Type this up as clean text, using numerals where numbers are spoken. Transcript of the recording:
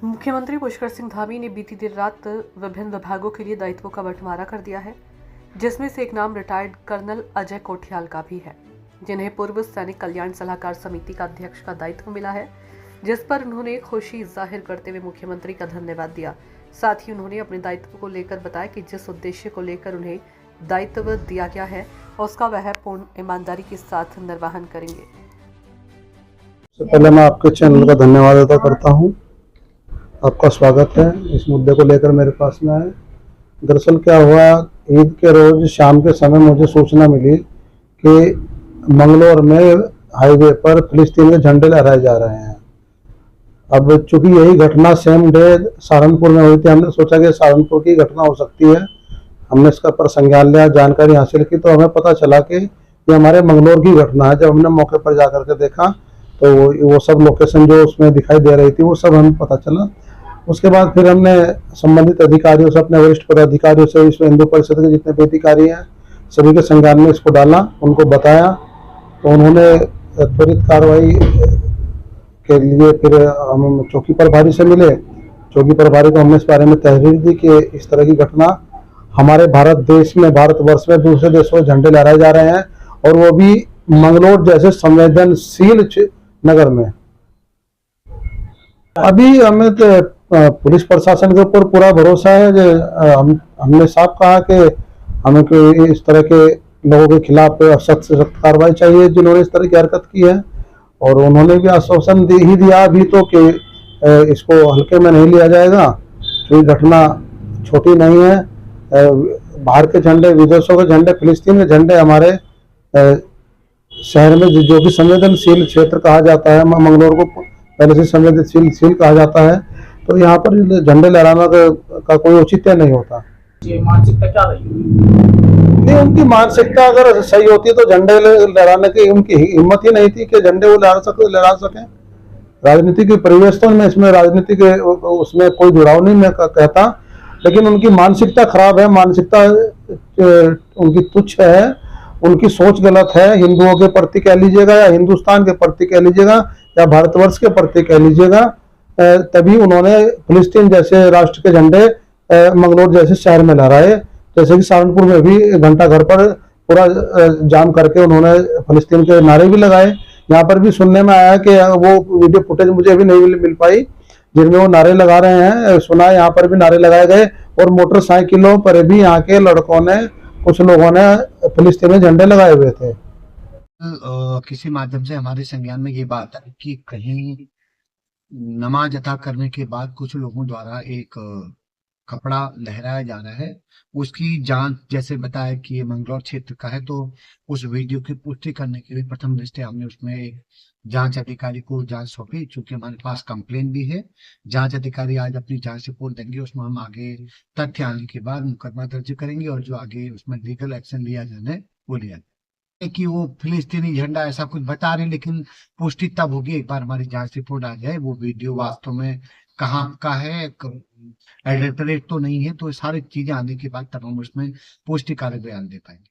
मुख्यमंत्री पुष्कर सिंह धामी ने बीती देर रात विभिन्न विभागों के लिए दायित्वों का बंटवारा कर दिया है, जिसमें से एक नाम रिटायर्ड कर्नल अजय कोठियाल का भी है, जिन्हें पूर्व सैनिक कल्याण सलाहकार समिति का अध्यक्ष का दायित्व मिला है, जिस पर उन्होंने खुशी जाहिर करते हुए मुख्यमंत्री का धन्यवाद दिया। साथ ही उन्होंने अपने दायित्व को लेकर बताया कि जिस उद्देश्य को लेकर उन्हें दायित्व दिया गया है उसका वह पूर्ण ईमानदारी के साथ निर्वहन करेंगे। सबसे पहले मैं आपके चैनल का धन्यवाद अदा करता हूं। आपका स्वागत है इस मुद्दे को लेकर मेरे पास में आए। दरअसल क्या हुआ, ईद के रोज शाम के समय मुझे सूचना मिली कि मंगलौर में हाईवे पर फिलिस्तीन के झंडे लहराए जा रहे हैं। अब चूंकि यही घटना सेम डे सहारनपुर में हुई थी, हमने सोचा कि सहारनपुर की घटना हो सकती है। हमने इसका पर संज्ञान लिया, जानकारी हासिल की, तो हमें पता चला कि ये हमारे मंगलौर की घटना है। जब हमने मौके पर जाकर के देखा तो वो सब लोकेशन जो उसमें दिखाई दे रही थी वो सब हमें पता चला। उसके बाद फिर हमने संबंधित अधिकारियों से, अपने वरिष्ठ पदाधिकारियों से, विश्व हिंदू परिषद के जितने भी अधिकारी हैं सभी के संज्ञान में इसको डाला, उनको बताया, तो उन्होंने त्वरित कार्रवाई के लिए फिर हम चौकी प्रभारी से मिले। चौकी प्रभारी को हमने इस बारे में तहरीर दी कि इस तरह की घटना हमारे भारत देश में, भारतवर्ष में दूसरे देशों में झंडे लहराए जा रहे हैं, और वो भी मंगलौर जैसे संवेदनशील नगर में। अभी हमें तो पुलिस प्रशासन के ऊपर पूरा भरोसा है। जो हमने साफ कहा कि हमें कोई इस तरह के लोगों के खिलाफ सख्त से सख्त कार्रवाई चाहिए जिन्होंने इस तरह की हरकत की है, और उन्होंने भी आश्वासन ही दिया अभी तो कि इसको हल्के में नहीं लिया जाएगा। कोई घटना छोटी नहीं है। बाहर के झंडे, विदेशों के झंडे, फिलिस्तीन के झंडे हमारे शहर में जो भी संवेदनशील क्षेत्र कहा जाता है, मंगलौर को पहले से संवेदनशील कहा जाता है, तो यहाँ पर झंडे लहराना का कोई औचित्य नहीं होता। ये मानसिकता क्या रही? नहीं, उनकी मानसिकता अगर सही होती तो झंडे लहराने की उनकी हिम्मत ही नहीं थी कि झंडे वो लहरा सके। राजनीति के परिवेश तो में, इसमें राजनीति के उसमें कोई जुड़ाव नहीं मैं कहता, लेकिन उनकी मानसिकता खराब है, मानसिकता उनकी तुच्छ है, उनकी सोच गलत है। हिंदुओं के प्रति कह लीजिएगा, या हिंदुस्तान के प्रति कह लीजिएगा, या भारतवर्ष के प्रति कह लीजिएगा, तभी उन्होंने फिलिस्तीन जैसे राष्ट्र के झंडे मंगलौर जैसे शहर में लहराए। जैसे कि सहारनपुर में भी घंटा घर पर पूरा जाम करके उन्होंने फिलिस्तीन के नारे भी लगाए। यहाँ पर भी सुनने में आया कि वो वीडियो फुटेज मुझे अभी नहीं मिल पाई जिनमें वो नारे लगा रहे हैं। सुना है यहाँ पर भी नारे लगाए गए, और मोटरसाइकिलों पर भी यहाँ के लड़कों ने, कुछ लोगों ने फिलिस्तीनी झंडे लगाए हुए थे। किसी माध्यम से हमारे संज्ञान में ये बात है कि कहीं नमाज अदा करने के बाद कुछ लोगों द्वारा एक कपड़ा लहराया जा रहा है। उसकी जांच, जैसे बताया कि ये मंगलौर क्षेत्र का है, तो उस वीडियो की पुष्टि करने के लिए प्रथम दृष्टया हमने उसमें एक जांच अधिकारी को जांच सौंपी। चूंकि हमारे पास कंप्लेन भी है, जांच अधिकारी आज अपनी जांच रिपोर्ट देंगे, उसमें हम आगे तथ्य आने के बाद मुकदमा दर्ज करेंगे, और जो आगे उसमें लीगल एक्शन लिया जाना है वो लिया जाए। कि वो फिलिस्तीनी झंडा ऐसा कुछ बता रहे, लेकिन पुष्टि तब होगी एक बार हमारी जांच रिपोर्ट आ जाए, वो वीडियो वास्तव में कहाँ का है, एडिटरेट तो नहीं है, तो सारी चीजें आने के बाद तब हम उसमें पुष्टि कार्य बयान दे पाएंगे।